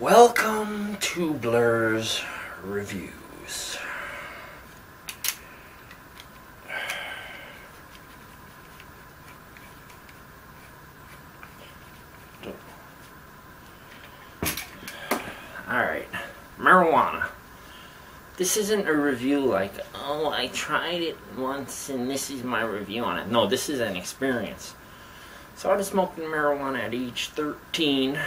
Welcome to Blurz Reviews. Alright, marijuana. This isn't a review like, oh, I tried it once and this is my review on it. No, this is an experience. Started smoking marijuana at age 13.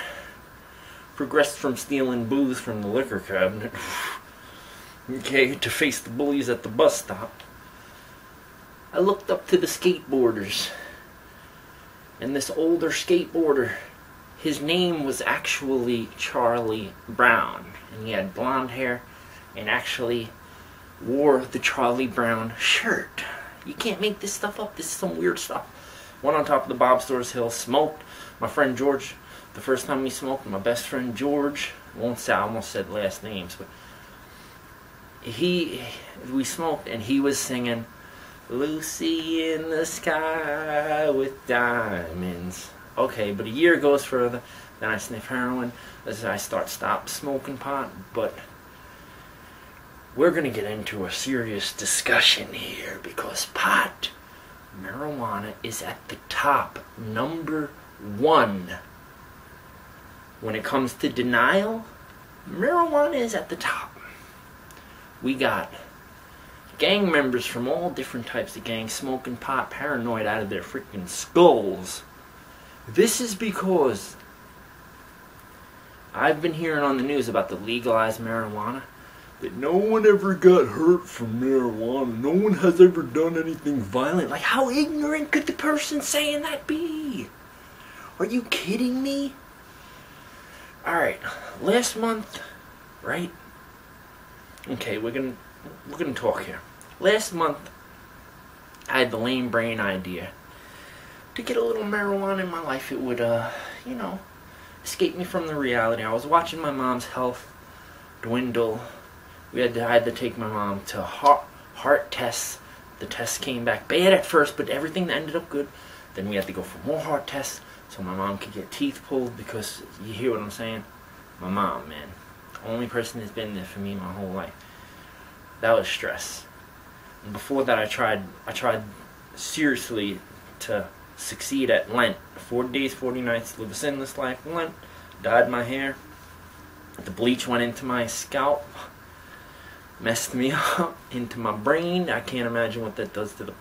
Progressed from stealing booze from the liquor cabinet, okay, to face the bullies at the bus stop. I looked up to the skateboarders, and this older skateboarder, his name was actually Charlie Brown, and he had blonde hair and actually wore the Charlie Brown shirt. You can't make this stuff up. This is some weird stuff. Went on top of the Bob Stores Hill, smoked. My friend George, the first time we smoked, my best friend George, I almost said last names, but we smoked and he was singing Lucy in the Sky with Diamonds. Okay, but a year goes further, then I sniff heroin as I stop smoking pot, but we're going to get into a serious discussion here because marijuana is at the top, number one. When it comes to denial, marijuana is at the top. We got gang members from all different types of gangs smoking pot, paranoid out of their freaking skulls. This is because I've been hearing on the news about the legalized marijuana, that no one ever got hurt from marijuana. No one has ever done anything violent. Like, how ignorant could the person saying that be? Are you kidding me? Alright, last month, right? Okay, we're gonna talk here. Last month, I had the lame brain idea to get a little marijuana in my life. It would, escape me from the reality. I was watching my mom's health dwindle. I had to take my mom to heart tests. The tests came back bad at first, but everything ended up good. Then we had to go for more heart tests so my mom could get teeth pulled, because you hear what I'm saying? My mom, man. Only person that's been there for me my whole life. That was stress. And before that, I tried seriously to succeed at Lent. 40 days, 40 nights, live a sinless life. Lent. Dyed my hair. The bleach went into my scalp. Messed me up into my brain. I can't imagine what that does to the...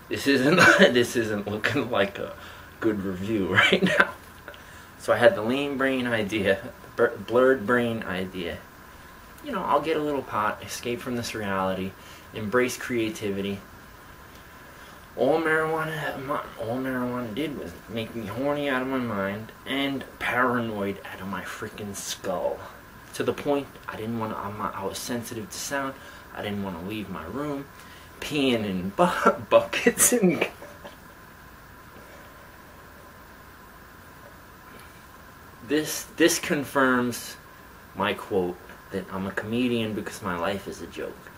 This isn't looking like a good review right now. So I had the lame brain idea, blurred brain idea. I'll get a little pot, escape from this reality, embrace creativity. All marijuana did was make me horny out of my mind and paranoid out of my freaking skull. To the point I was sensitive to sound. I didn't want to leave my room, peeing in buckets and... This confirms my quote that I'm a comedian because my life is a joke.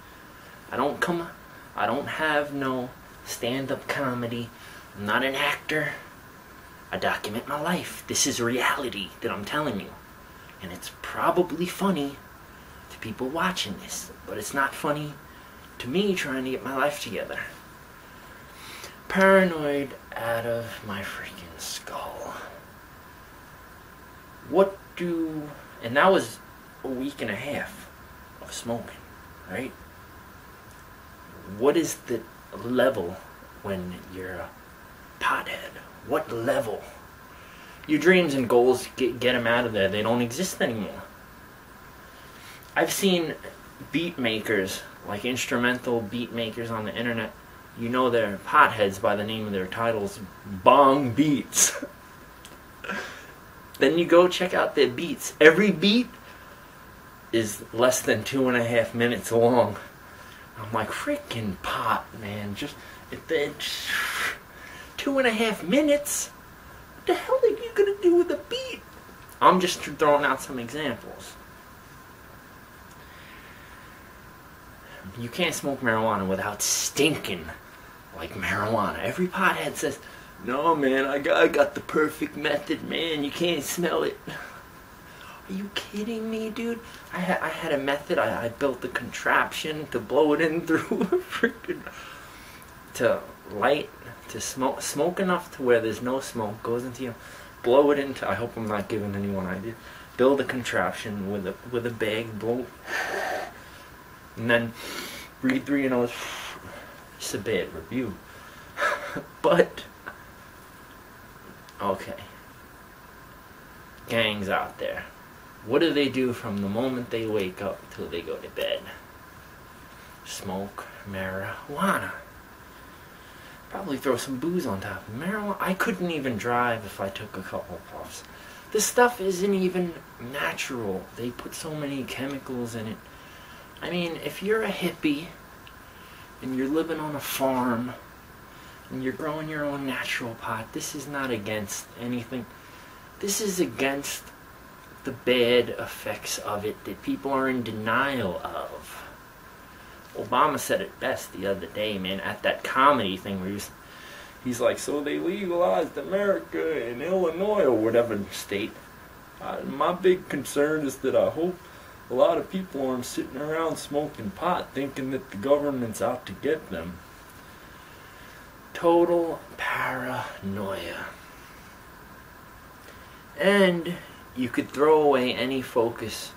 I don't have no stand-up comedy. I'm not an actor. I document my life. This is reality that I'm telling you. And it's probably funny to people watching this, but it's not funny to me trying to get my life together. Paranoid out of my freaking skull. And that was a week and a half of smoking, right? What is the level when you're a pothead? What level? Your dreams and goals, get them out of there. They don't exist anymore. I've seen beat makers, like instrumental beat makers on the internet. They're potheads by the name of their titles, Bong Beats. Then you go check out their beats. Every beat is less than 2.5 minutes long. I'm like, freaking pot, man. Just 2.5 minutes? What the hell are you gonna do with a beat? I'm just throwing out some examples. You can't smoke marijuana without stinking like marijuana. Every pothead says, no, man, I got the perfect method, man. You can't smell it. Are you kidding me, dude? I had a method. I built a contraption to blow it in through a freaking... to light, to smoke enough to where there's no smoke, goes into you, blow it into... I hope I'm not giving anyone ideas. Build a contraption with a bag, blow... And then breathe through your nose. It's a bad review. But... okay. Gangs out there. What do they do from the moment they wake up till they go to bed? Smoke marijuana. Probably throw some booze on top of marijuana. I couldn't even drive if I took a couple of puffs. This stuff isn't even natural. They put so many chemicals in it. I mean, if you're a hippie and you're living on a farm and you're growing your own natural pot, this is not against anything. This is against the bad effects of it that people are in denial of. Obama said it best the other day, man, at that comedy thing where he's like, so they legalized America in Illinois or whatever state. My big concern is that I hope a lot of people aren't sitting around smoking pot thinking that the government's out to get them. Total paranoia. And you could throw away any focus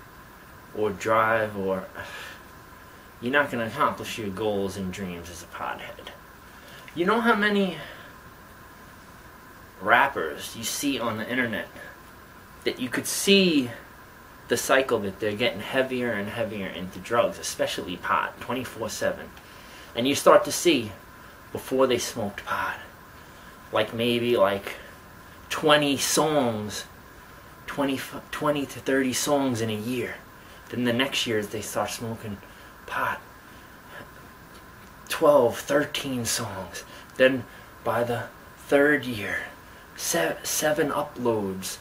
or drive or... you're not going to accomplish your goals and dreams as a pothead. You know how many rappers you see on the internet that you could see the cycle that they're getting heavier and heavier into drugs, especially pot, 24/7. And you start to see, before they smoked pot, like maybe like 20 songs, 20 to 30 songs in a year. Then the next year they start smoking pot, 12, 13 songs. Then by the third year, 7 uploads.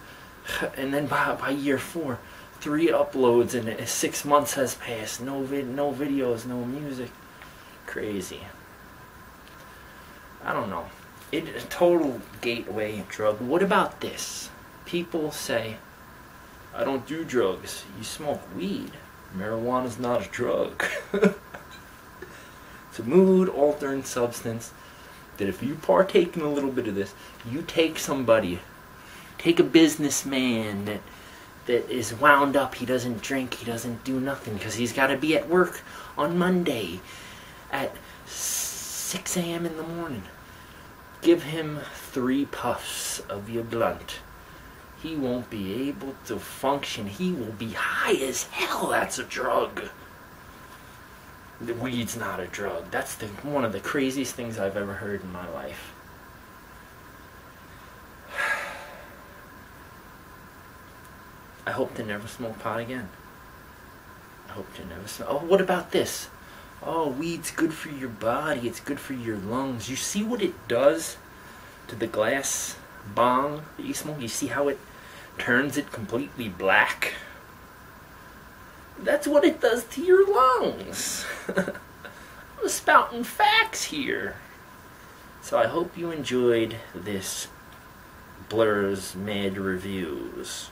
And then by year 4, 3 uploads, and 6 months has passed. No videos, no music. Crazy. I don't know. A total gateway drug. What about this? People say, I don't do drugs. You smoke weed. Marijuana's not a drug. It's a mood-altering substance that if you partake in a little bit of this, you take somebody, take a businessman that is wound up, he doesn't drink, he doesn't do nothing because he's got to be at work on Monday at 6 a.m. in the morning. Give him 3 puffs of your blunt. He won't be able to function. He will be high as hell. That's a drug. The weed's not a drug. That's one of the craziest things I've ever heard in my life. I hope to never smoke pot again. I hope to never smoke. Oh, what about this? Oh, weed's good for your body. It's good for your lungs. You see what it does to the glass bong that you smoke? You see how it turns it completely black? That's what it does to your lungs. I'm spouting facts here. So I hope you enjoyed this Blurz Mad Reviews.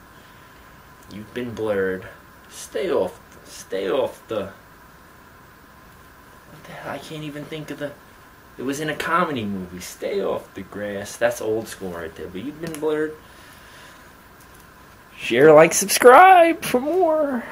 You've been blurred. Stay off the... what the hell? I can't even think of the... It was in a comedy movie. Stay off the grass. That's old school right there. But you've been blurred. Share, like, subscribe for more.